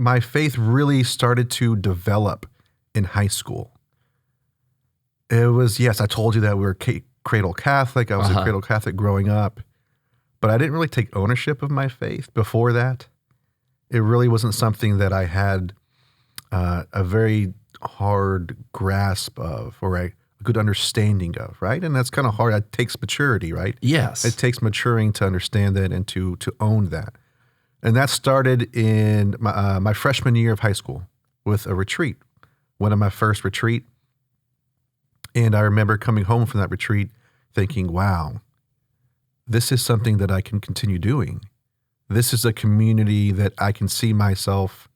my faith really started to develop in high school. It was, yes, I told you that we were cradle Catholic. I was a cradle Catholic growing up, but I didn't really take ownership of my faith before that. It really wasn't something that I had a very hard grasp of or a good understanding of, right? And that's kind of hard. It takes maturity, right? Yes. It takes maturing to understand that and to own that. And that started in my freshman year of high school with a retreat, one of my first retreat. And I remember coming home from that retreat thinking, wow, this is something that I can continue doing. This is a community that I can see myself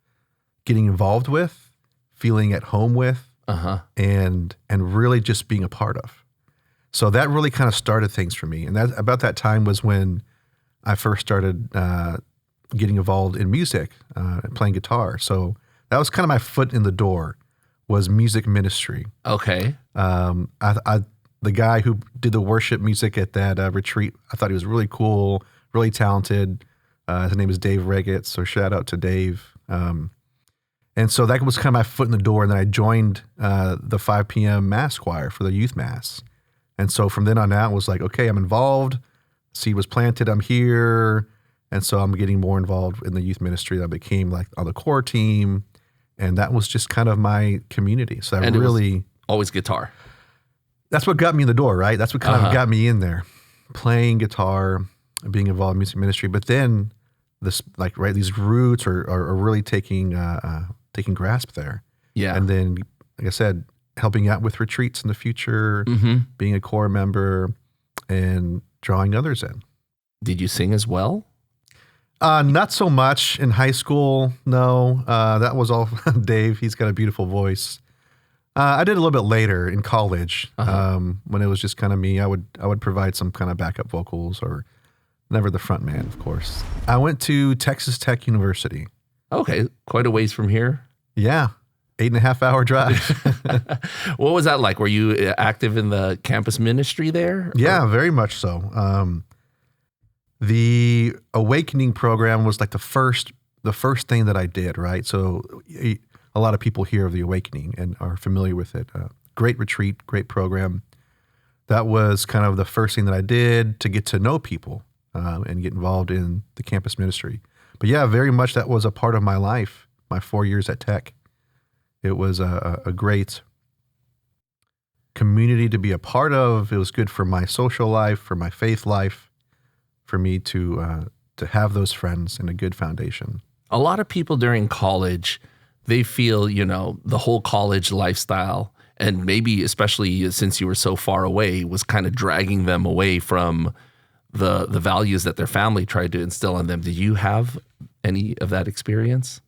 getting involved with, feeling at home with, and really just being a part of. So that really kind of started things for me. And that about that time was when I first started getting involved in music, playing guitar. So that was kind of my foot in the door, was music ministry. Okay. The guy who did the worship music at that retreat, I thought he was really cool, really talented. His name is Dave Reggett, so shout out to Dave. And so that was kind of my foot in the door, and then I joined the 5 p.m. Mass choir for the youth Mass. And so from then on out, it was like, okay, I'm involved. Seed was planted, I'm here. And so I'm getting more involved in the youth ministry. I became like on the core team, and that was just kind of my community. So I really... always guitar. That's what got me in the door, right? That's what kind of got me in there, playing guitar, being involved in music ministry. But then this, like, right, these roots are really taking grasp there. Yeah. And then, like I said, helping out with retreats in the future, being a core member, and drawing others in. Did you sing as well? Not so much in high school. No, that was all Dave. He's got a beautiful voice. I did a little bit later in college, when it was just kind of me. I would provide some kind of backup vocals, or never the front man, of course. I went to Texas Tech University. Okay, quite a ways from here. Yeah, 8.5 hour drive. What was that like? Were you active in the campus ministry there? Yeah, very much so. The Awakening program was like the first thing that I did, right? So a lot of people hear of the Awakening and are familiar with it. Great retreat, great program. That was kind of the first thing that I did to get to know people and get involved in the campus ministry. But yeah, very much that was a part of my life, my 4 years at Tech. It was a great community to be a part of. It was good for my social life, for my faith life, for me to have those friends and a good foundation. A lot of people during college, they feel, the whole college lifestyle, and maybe especially since you were so far away, was kind of dragging them away from the values that their family tried to instill in them. Did you have any of that experience?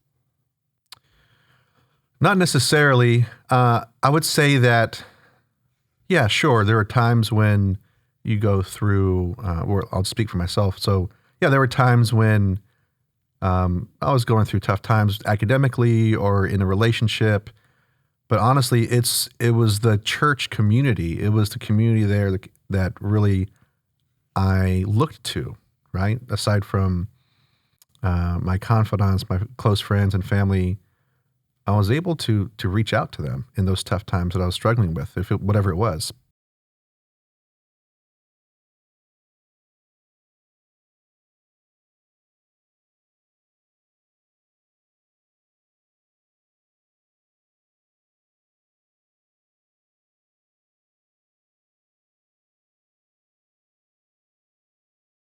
Not necessarily. I would say that, yeah, sure. There are times when you go through, or I'll speak for myself. So yeah, there were times when I was going through tough times academically or in a relationship, but honestly, it was the church community. It was the community there that really I looked to, right? Aside from my confidants, my close friends and family, I was able to reach out to them in those tough times that I was struggling with, whatever it was,